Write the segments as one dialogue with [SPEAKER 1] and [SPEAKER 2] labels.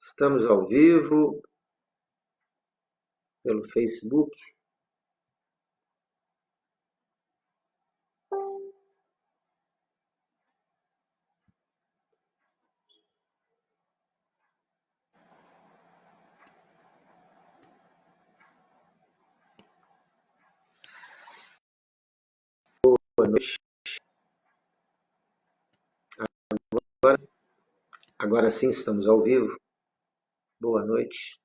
[SPEAKER 1] Estamos ao vivo pelo Facebook. Boa noite. Agora sim estamos ao vivo. Boa noite.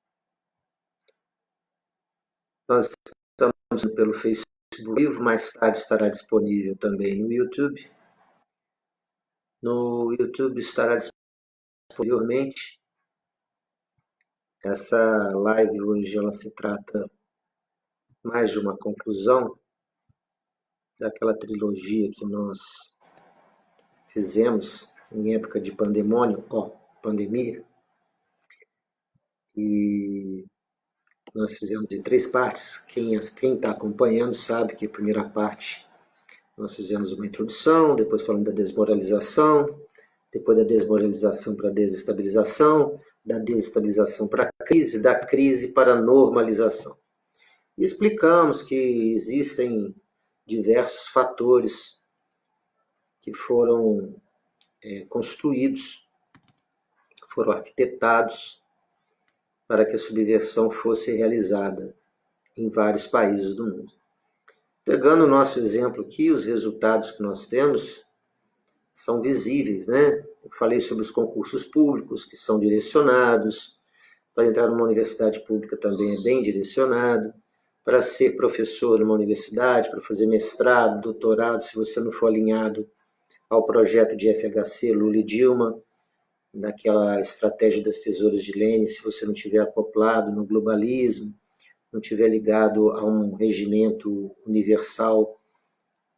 [SPEAKER 1] Nós estamos pelo Facebook vivo, mais tarde estará disponível também no YouTube. No YouTube estará disponível posteriormente. Essa live hoje ela se trata mais de uma conclusão daquela trilogia que nós fizemos em época de pandemia, e nós fizemos em 3 partes. Quem está acompanhando sabe que a primeira parte nós fizemos uma introdução, depois falamos da desmoralização, depois da desmoralização para a desestabilização, da desestabilização para a crise, da crise para a normalização. E explicamos que existem diversos fatores que foram construídos, foram arquitetados para que a subversão fosse realizada em vários países do mundo. Pegando o nosso exemplo aqui, os resultados que nós temos são visíveis, né? Eu falei sobre os concursos públicos que são direcionados, para entrar numa universidade pública também é bem direcionado, para ser professor numa universidade, para fazer mestrado, doutorado, se você não for alinhado ao projeto de FHC, Lula e Dilma, daquela estratégia das tesouras de Lênin, se você não tiver acoplado no globalismo, não tiver ligado a um regimento universal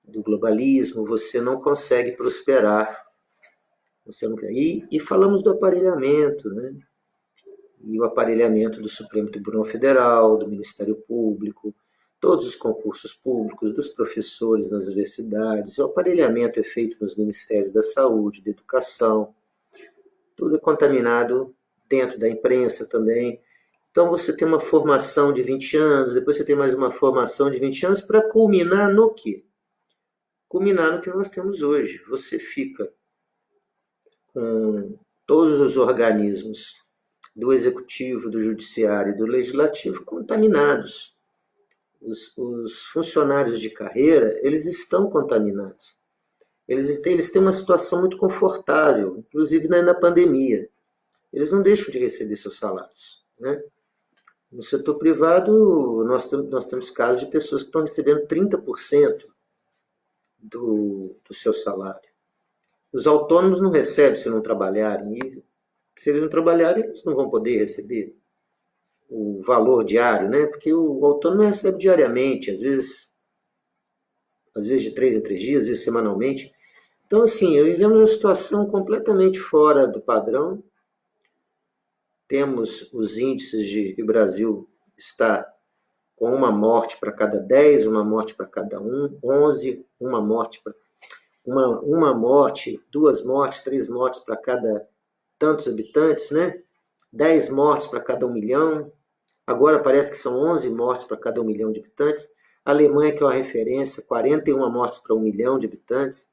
[SPEAKER 1] do globalismo, você não consegue prosperar. Você não quer. E falamos do aparelhamento, né? E o aparelhamento do Supremo Tribunal Federal, do Ministério Público, todos os concursos públicos, dos professores nas universidades, o aparelhamento é feito nos Ministérios da Saúde, da Educação, tudo é contaminado dentro da imprensa também. Então você tem uma formação de 20 anos, depois você tem mais uma formação de 20 anos para culminar no quê? Culminar no que nós temos hoje. Você fica com todos os organismos do Executivo, do Judiciário e do Legislativo contaminados. Os funcionários de carreira, eles estão contaminados. Eles têm uma situação muito confortável, inclusive na pandemia. Eles não deixam de receber seus salários, né? No setor privado, nós temos casos de pessoas que estão recebendo 30% do seu salário. Os autônomos não recebem se não trabalharem, e se eles não trabalharem, eles não vão poder receber o valor diário, né? Porque o autônomo recebe diariamente, às vezes de 3 em 3 dias, às vezes semanalmente. Então, assim, vivemos uma situação completamente fora do padrão. Temos os índices de que o Brasil está com uma morte para cada 10, uma morte para cada 11, uma morte, 2 mortes, 3 mortes para cada tantos habitantes, né? 10 mortes para cada 1 milhão. Agora parece que são 11 mortes para cada 1 milhão de habitantes. A Alemanha, que é uma referência, 41 mortes para 1 milhão de habitantes.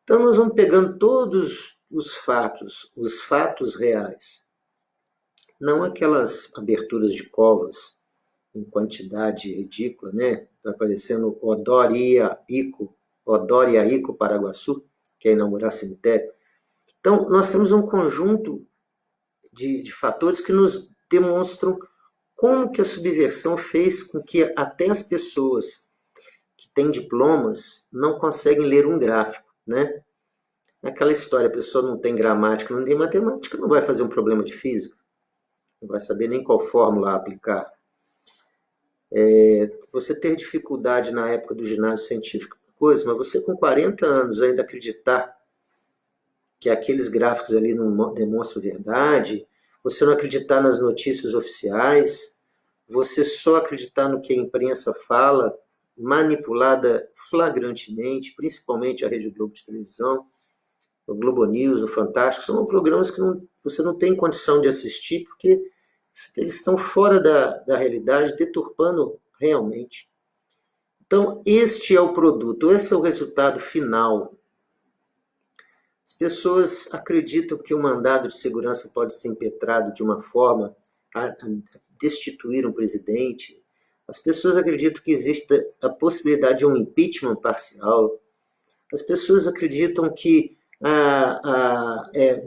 [SPEAKER 1] Então nós vamos pegando todos os fatos reais, não aquelas aberturas de covas em quantidade ridícula, né? Está aparecendo Odor e Ico Paraguaçu, que é inaugurar cemitério. Então nós temos um conjunto de fatores que nos demonstram como que a subversão fez com que até as pessoas que têm diplomas não conseguem ler um gráfico, né? Aquela história, a pessoa não tem gramática, não tem matemática, não vai fazer um problema de física, não vai saber nem qual fórmula aplicar. Você ter dificuldade na época do ginásio científico, coisa, mas você com 40 anos ainda acreditar que aqueles gráficos ali não demonstram verdade, você não acreditar nas notícias oficiais, você só acreditar no que a imprensa fala, manipulada flagrantemente, principalmente a Rede Globo de televisão, o Globo News, o Fantástico, são programas que você não tem condição de assistir, porque eles estão fora da realidade, deturpando realmente. Então, este é o produto, esse é o resultado final. As pessoas acreditam que o mandado de segurança pode ser impetrado de uma forma a destituir um presidente. As pessoas acreditam que existe a possibilidade de um impeachment parcial. As pessoas acreditam que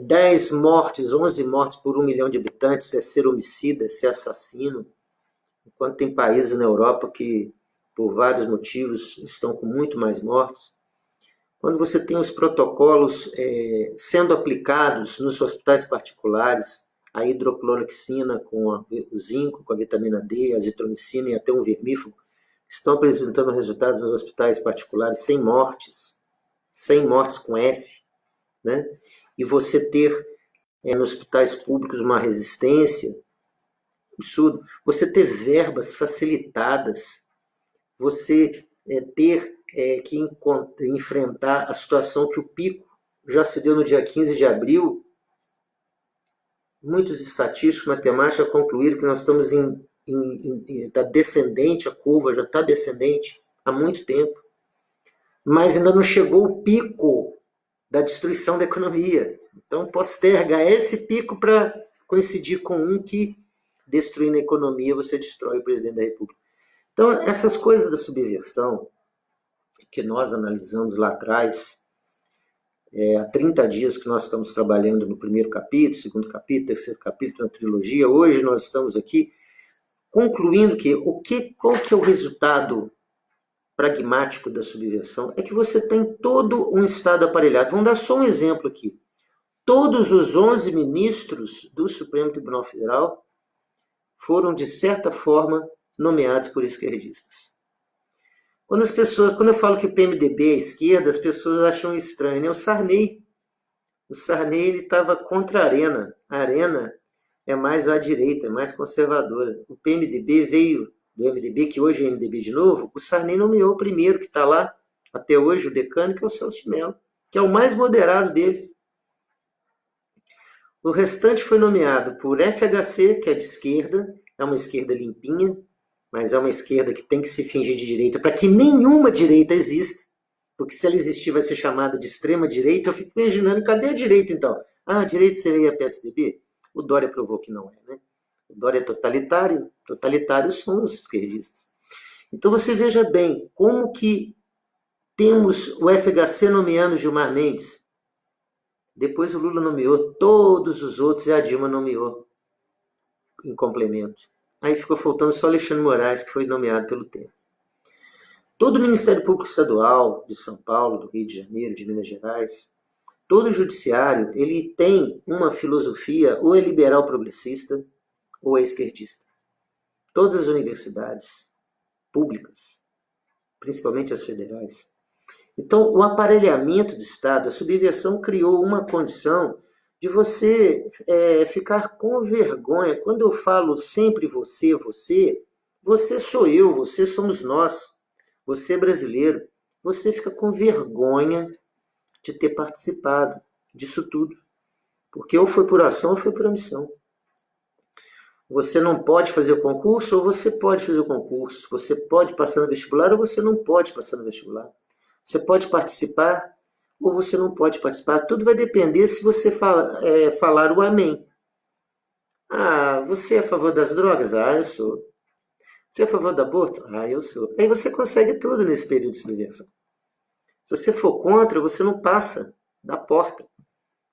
[SPEAKER 1] 10 mortes, 11 mortes por 1 milhão de habitantes é ser homicida, é ser assassino, enquanto tem países na Europa que, por vários motivos, estão com muito mais mortes. Quando você tem os protocolos sendo aplicados nos hospitais particulares, a hidrocloroquina com o zinco, com a vitamina D, a azitromicina e até um vermífugo, estão apresentando resultados nos hospitais particulares sem mortes com S, né? E você ter nos hospitais públicos uma resistência absurdo, você ter verbas facilitadas, você ter que enfrentar a situação que o pico já se deu no dia 15 de abril. Muitos estatísticos, matemáticos concluíram que nós estamos tá descendente, a curva já está descendente há muito tempo, mas ainda não chegou o pico da destruição da economia. Então posterga esse pico para coincidir com um que, destruindo a economia, você destrói o presidente da República. Então essas coisas da subversão que nós analisamos lá atrás, há 30 dias que nós estamos trabalhando no primeiro capítulo, segundo capítulo, terceiro capítulo da trilogia, hoje nós estamos aqui concluindo qual que é o resultado pragmático da subversão? É que você tem todo um Estado aparelhado. Vamos dar só um exemplo aqui. Todos os 11 ministros do Supremo Tribunal Federal foram, de certa forma, nomeados por esquerdistas. Quando eu falo que o PMDB é esquerda, as pessoas acham estranho. É o Sarney. O Sarney estava contra a Arena. A Arena é mais à direita, é mais conservadora. O PMDB veio do MDB, que hoje é MDB de novo. O Sarney nomeou o primeiro que está lá, até hoje, o decano, que é o Celso de Mello, que é o mais moderado deles. O restante foi nomeado por FHC, que é de esquerda, é uma esquerda limpinha, mas é uma esquerda que tem que se fingir de direita para que nenhuma direita exista, porque se ela existir vai ser chamada de extrema direita. Eu fico imaginando, cadê a direita então? Ah, a direita seria a PSDB? O Dória provou que não é, né? O Dória é totalitário, totalitários são os esquerdistas. Então você veja bem como que temos o FHC nomeando Gilmar Mendes, depois o Lula nomeou todos os outros e a Dilma nomeou em complemento. Aí ficou faltando só Alexandre Moraes, que foi nomeado pelo Temer. Todo o Ministério Público Estadual de São Paulo, do Rio de Janeiro, de Minas Gerais, todo o judiciário, ele tem uma filosofia ou é liberal progressista ou é esquerdista. Todas as universidades públicas, principalmente as federais. Então, o aparelhamento do Estado, a subversão criou uma condição de você ficar com vergonha. Quando eu falo sempre você sou eu, você somos nós, você é brasileiro. Você fica com vergonha de ter participado disso tudo. Porque ou foi por ação ou foi por omissão. Você não pode fazer o concurso ou você pode fazer o concurso. Você pode passar no vestibular ou você não pode passar no vestibular. Você pode participar ou você não pode participar. Tudo vai depender se você falar o amém. Ah, você é a favor das drogas? Ah, eu sou. Você é a favor do aborto? Ah, eu sou. Aí você consegue tudo nesse período de subversão. Se você for contra, você não passa da porta.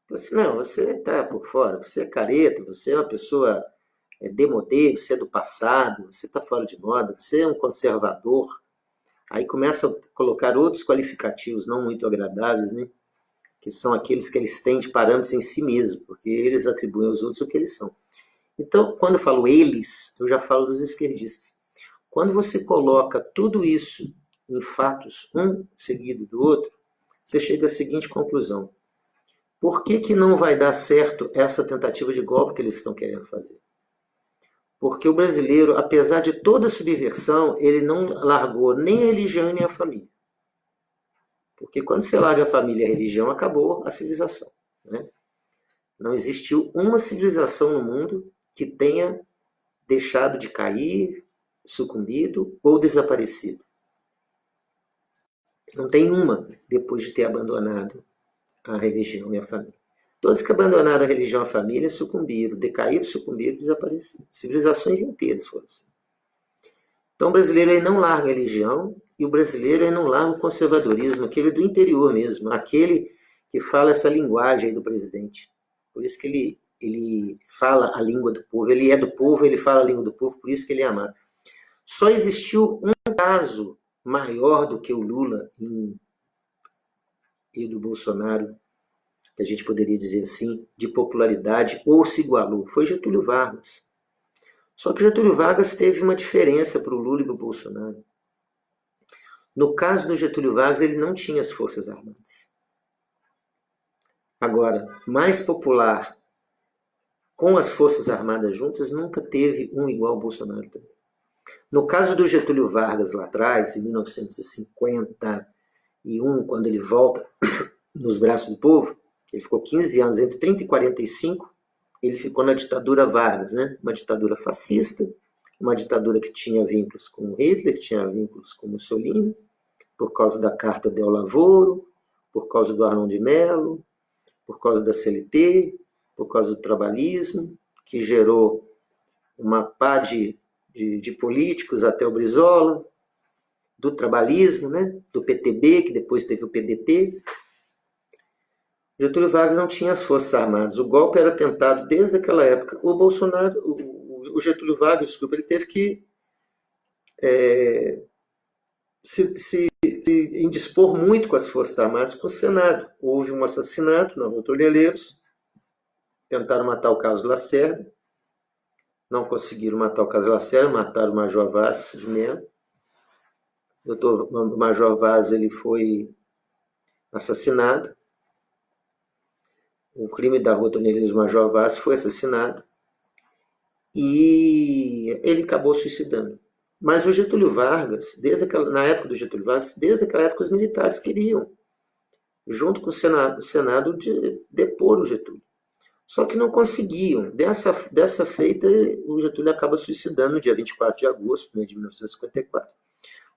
[SPEAKER 1] Você está por fora, você é careta, você é uma pessoa demodê, você é do passado, você está fora de moda, você é um conservador. Aí começa a colocar outros qualificativos não muito agradáveis, né? Que são aqueles que eles têm de parâmetros em si mesmo, porque eles atribuem aos outros o que eles são. Então, quando eu falo eles, eu já falo dos esquerdistas. Quando você coloca tudo isso em fatos, um seguido do outro, você chega à seguinte conclusão. Por que não vai dar certo essa tentativa de golpe que eles estão querendo fazer? Porque o brasileiro, apesar de toda a subversão, ele não largou nem a religião nem a família. Porque quando você larga a família e a religião, acabou a civilização, né? Não existiu uma civilização no mundo que tenha deixado de cair, sucumbido ou desaparecido. Não tem uma depois de ter abandonado a religião e a família. Todos que abandonaram a religião e a família sucumbiram, decaíram, sucumbiram, desapareceram. Civilizações inteiras foram assim. Então o brasileiro ele não larga a religião e o brasileiro ele não larga o conservadorismo, aquele do interior mesmo, aquele que fala essa linguagem aí do presidente. Por isso que ele fala a língua do povo, ele é do povo, ele fala a língua do povo, por isso que ele é amado. Só existiu um caso maior do que o Lula e do Bolsonaro, que a gente poderia dizer assim, de popularidade, ou se igualou, foi Getúlio Vargas. Só que Getúlio Vargas teve uma diferença para o Lula e para o Bolsonaro. No caso do Getúlio Vargas, ele não tinha as Forças Armadas. Agora, mais popular com as Forças Armadas juntas, nunca teve um igual ao Bolsonaro também. No caso do Getúlio Vargas lá atrás, em 1951, quando ele volta nos braços do povo, ele ficou 15 anos, entre 30 e 45, ele ficou na ditadura Vargas, né? Uma ditadura fascista, uma ditadura que tinha vínculos com Hitler, que tinha vínculos com Mussolini, por causa da Carta del Lavoro, por causa do Arnon de Mello, por causa da CLT, por causa do trabalhismo, que gerou uma pá de políticos, até o Brizola, do trabalhismo, né? Do PTB, que depois teve o PDT. Getúlio Vargas não tinha as Forças Armadas. O golpe era tentado desde aquela época. O Bolsonaro, o Getúlio Vargas, desculpa, ele teve que se indispor muito com as Forças Armadas, com o Senado. Houve um assassinato na Rua Tornelleiros, tentaram matar o Carlos Lacerda, não conseguiram matar o Carlos Lacerda, mataram o Major Vaz de Mello. O doutor Major Vaz ele foi assassinado. O crime da Rua Tornelleiros, o Major Vaz foi assassinado e ele acabou suicidando. Mas o Getúlio Vargas, na época do Getúlio Vargas, desde aquela época os militares queriam, junto com o Senado depor o Getúlio. Só que não conseguiam. Dessa feita, o Getúlio acaba suicidando no dia 24 de agosto de 1954.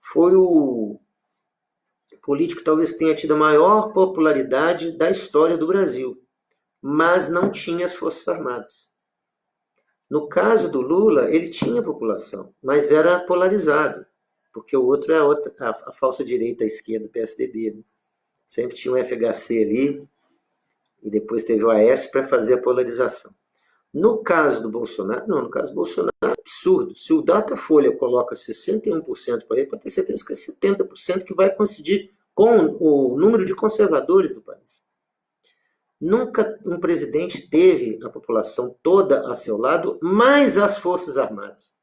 [SPEAKER 1] Foi o político talvez que tenha tido a maior popularidade da história do Brasil, mas não tinha as Forças Armadas. No caso do Lula, ele tinha população, mas era polarizado, porque o outro é a falsa direita, a esquerda, o PSDB. Né? Sempre tinha o FHC ali, e depois teve o AS para fazer a polarização. No caso do Bolsonaro, não, no caso do Bolsonaro é absurdo. Se o Datafolha coloca 61% para ele, pode ter certeza que é 70% que vai coincidir com o número de conservadores do país. Nunca um presidente teve a população toda a seu lado, mais as Forças Armadas.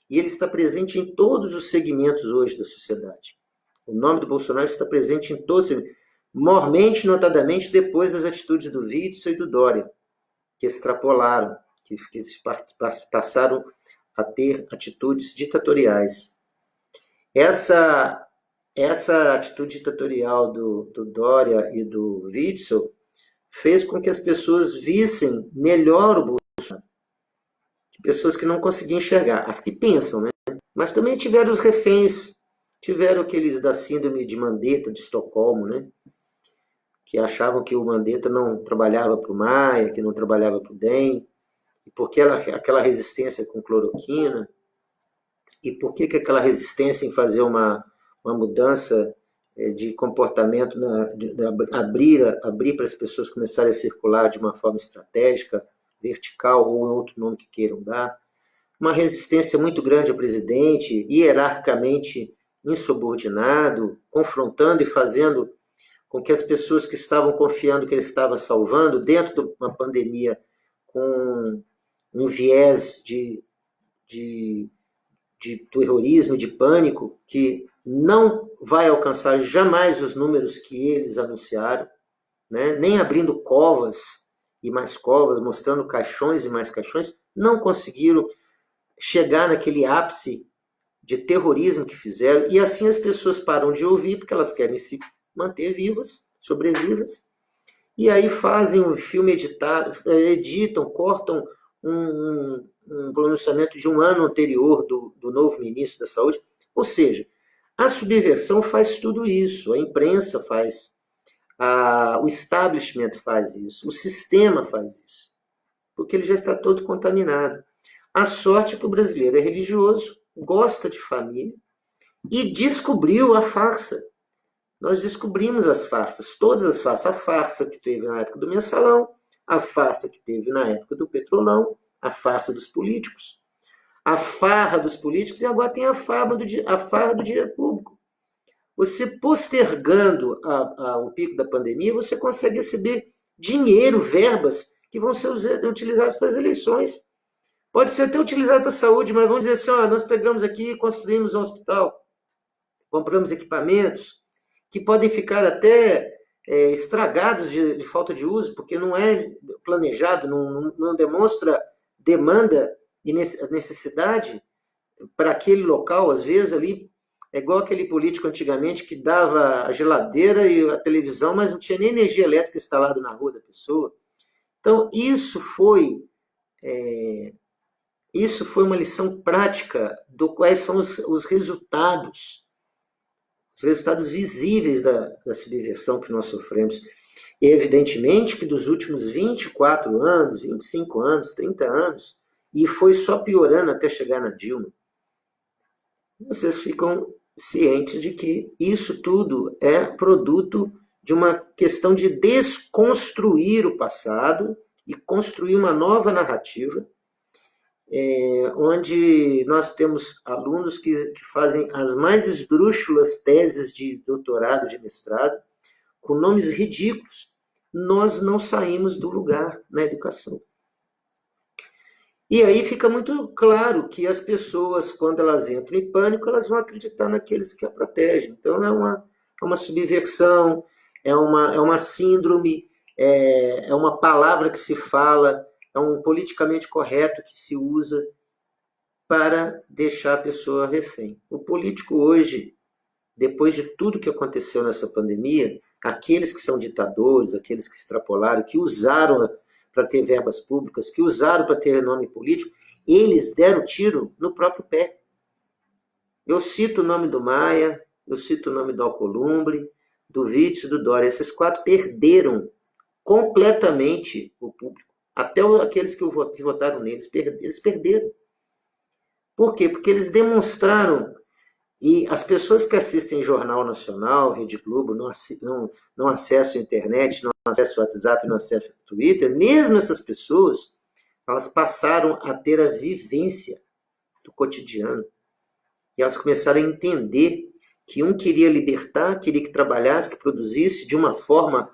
[SPEAKER 1] E ele está presente em todos os segmentos hoje da sociedade. O nome do Bolsonaro está presente em todos os segmentos. Mormente, notadamente, depois das atitudes do Witzel e do Dória, que extrapolaram, que passaram a ter atitudes ditatoriais. Essa atitude ditatorial do Dória e do Witzel fez com que as pessoas vissem melhor o Bolsonaro. Pessoas que não conseguiam enxergar, as que pensam, né? Mas também tiveram os reféns, tiveram aqueles da síndrome de Mandetta, de Estocolmo, né? Que achavam que o Mandetta não trabalhava para o Maia, que não trabalhava para o DEM, e por que aquela resistência com cloroquina, e por que aquela resistência em fazer uma mudança de comportamento, abrir para as pessoas começarem a circular de uma forma estratégica, vertical ou outro nome que queiram dar. Uma resistência muito grande ao presidente, hierarquicamente insubordinado, confrontando e fazendo com que as pessoas que estavam confiando que ele estava salvando, dentro de uma pandemia com um viés de terrorismo, de pânico, que não vai alcançar jamais os números que eles anunciaram, né? Nem abrindo covas e mais covas, mostrando caixões e mais caixões, não conseguiram chegar naquele ápice de terrorismo que fizeram, e assim as pessoas param de ouvir, porque elas querem se manter vivas, sobrevivas, e aí fazem um filme editado, editam, cortam um pronunciamento de um ano anterior do novo ministro da Saúde. Ou seja, a subversão faz tudo isso, a imprensa faz, o establishment faz isso, o sistema faz isso, porque ele já está todo contaminado. A sorte é que o brasileiro é religioso, gosta de família e descobriu a farsa. Nós descobrimos as farsas, todas as farsas. A farsa que teve na época do mensalão, a farsa que teve na época do petrolão, a farsa dos políticos, a farra dos políticos, e agora tem a farra do dinheiro público. Você postergando o pico da pandemia, você consegue receber dinheiro, verbas, que vão ser utilizadas para as eleições. Pode ser até utilizado para a saúde, mas vamos dizer assim, nós pegamos aqui, construímos um hospital, compramos equipamentos, que podem ficar até estragados de falta de uso, porque não é planejado, não demonstra demanda e necessidade para aquele local. Às vezes ali é igual aquele político antigamente que dava a geladeira e a televisão, mas não tinha nem energia elétrica instalada na rua da pessoa. Então isso foi uma lição prática do quais são os resultados visíveis da subversão que nós sofremos. E evidentemente que dos últimos 24 anos, 25 anos, 30 anos, e foi só piorando até chegar na Dilma, vocês ficam cientes de que isso tudo é produto de uma questão de desconstruir o passado e construir uma nova narrativa, onde nós temos alunos que fazem as mais esdrúxulas teses de doutorado, de mestrado, com nomes ridículos. Nós não saímos do lugar na educação. E aí fica muito claro que as pessoas, quando elas entram em pânico, elas vão acreditar naqueles que a protegem. Então é uma subversão, é uma síndrome, é uma palavra que se fala, é um politicamente correto que se usa para deixar a pessoa refém. O político hoje, depois de tudo que aconteceu nessa pandemia, aqueles que são ditadores, aqueles que extrapolaram, que usaram para ter verbas públicas, que usaram para ter nome político, eles deram tiro no próprio pé. Eu cito o nome do Maia, eu cito o nome do Alcolumbre, do Witzel, do Dória. Esses 4 perderam completamente o público. Até aqueles que votaram neles, eles perderam. Por quê? Porque eles demonstraram, e as pessoas que assistem Jornal Nacional, Rede Globo, não acessam a internet, não acessam o WhatsApp, não acessam o Twitter, mesmo essas pessoas, elas passaram a ter a vivência do cotidiano. E elas começaram a entender que um queria libertar, queria que trabalhasse, que produzisse de uma forma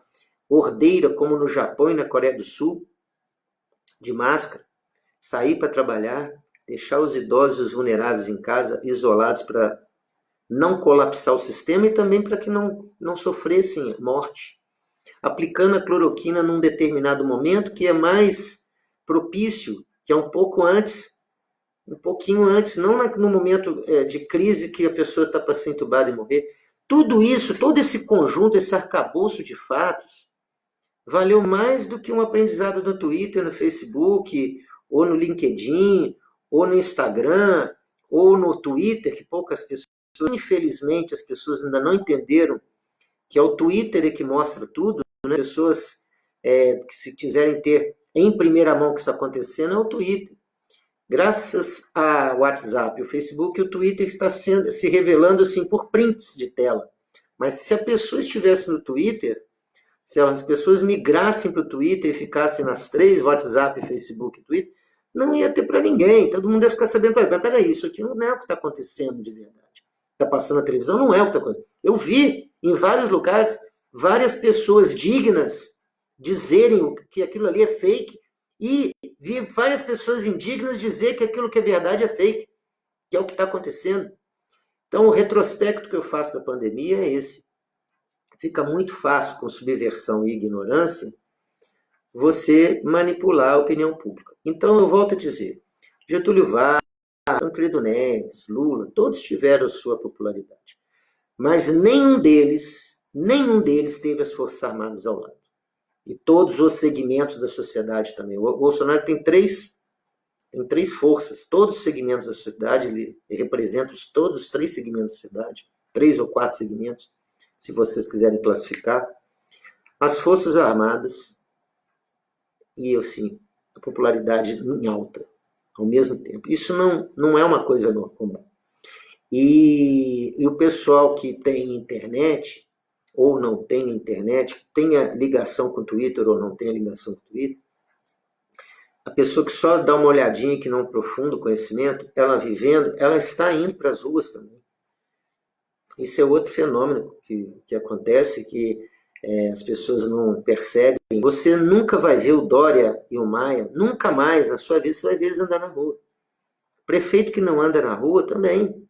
[SPEAKER 1] ordeira, como no Japão e na Coreia do Sul, de máscara, sair para trabalhar, deixar os idosos e os vulneráveis em casa, isolados, para não colapsar o sistema e também para que não sofressem morte. Aplicando a cloroquina num determinado momento que é mais propício, que é um pouquinho antes, não no momento de crise que a pessoa está para ser entubada e morrer. Tudo isso, todo esse conjunto, esse arcabouço de fatos, valeu mais do que um aprendizado no Twitter, no Facebook, ou no LinkedIn, ou no Instagram, ou no Twitter, que poucas pessoas, infelizmente, as pessoas ainda não entenderam que é o Twitter que mostra tudo, né? Pessoas que se quiserem ter em primeira mão o que está acontecendo é o Twitter. Graças ao WhatsApp, o Facebook e o Twitter está se revelando assim por prints de tela. Mas se a pessoa estivesse no Twitter, se as pessoas migrassem para o Twitter e ficassem nas 3, WhatsApp, Facebook e Twitter, não ia ter para ninguém. Todo mundo ia ficar sabendo, mas peraí, isso aqui não é o que está acontecendo de verdade. Está passando na televisão, não é o que está acontecendo. Eu vi em vários lugares várias pessoas dignas dizerem que aquilo ali é fake e vi várias pessoas indignas dizer que aquilo que é verdade é fake, que é o que está acontecendo. Então, o retrospecto que eu faço da pandemia é esse. Fica muito fácil, com subversão e ignorância, você manipular a opinião pública. Então, eu volto a dizer, Getúlio Vargas, Tancredo Neves, Lula, todos tiveram sua popularidade. Mas nenhum deles teve as Forças Armadas ao lado. E todos os segmentos da sociedade também. O Bolsonaro tem três forças. Todos os segmentos da sociedade, ele representa todos os três segmentos da sociedade. 3 ou 4 segmentos, se vocês quiserem classificar. As Forças Armadas e, assim, a popularidade em alta, ao mesmo tempo. Isso não é uma coisa comum. E o pessoal que tem internet, ou não tem internet, tenha ligação com o Twitter ou não tenha ligação com o Twitter, a pessoa que só dá uma olhadinha, que não aprofunda o conhecimento, ela vivendo, ela está indo para as ruas também. Isso é outro fenômeno que acontece, que as pessoas não percebem. Você nunca vai ver o Dória e o Maia, nunca mais na sua vida você vai ver eles andar na rua. Prefeito que não anda na rua também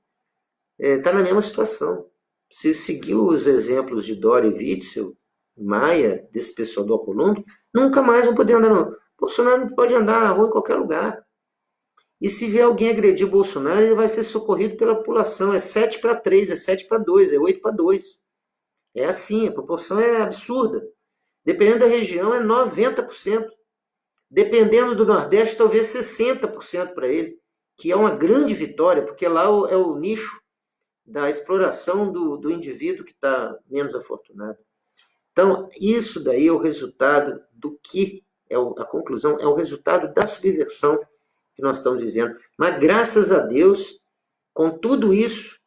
[SPEAKER 1] está na mesma situação. Se seguir os exemplos de Dória e Witzel, Maia, desse pessoal do Alcolumbre, nunca mais vão poder andar na rua. Bolsonaro não pode andar na rua em qualquer lugar. E se vier alguém agredir o Bolsonaro, ele vai ser socorrido pela população. É 7-3, é 7-2, é 8-2. É assim, a proporção é absurda. Dependendo da região, é 90%. Dependendo do Nordeste, talvez 60% para ele, que é uma grande vitória, porque lá é o nicho da exploração do indivíduo que está menos afortunado. Então, isso daí é o resultado do que, a conclusão, é o resultado da subversão que nós estamos vivendo. Mas, graças a Deus, com tudo isso,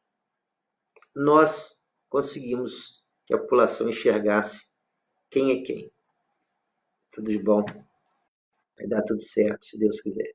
[SPEAKER 1] nós conseguimos que a população enxergasse quem é quem. Tudo de bom. Vai dar tudo certo, se Deus quiser.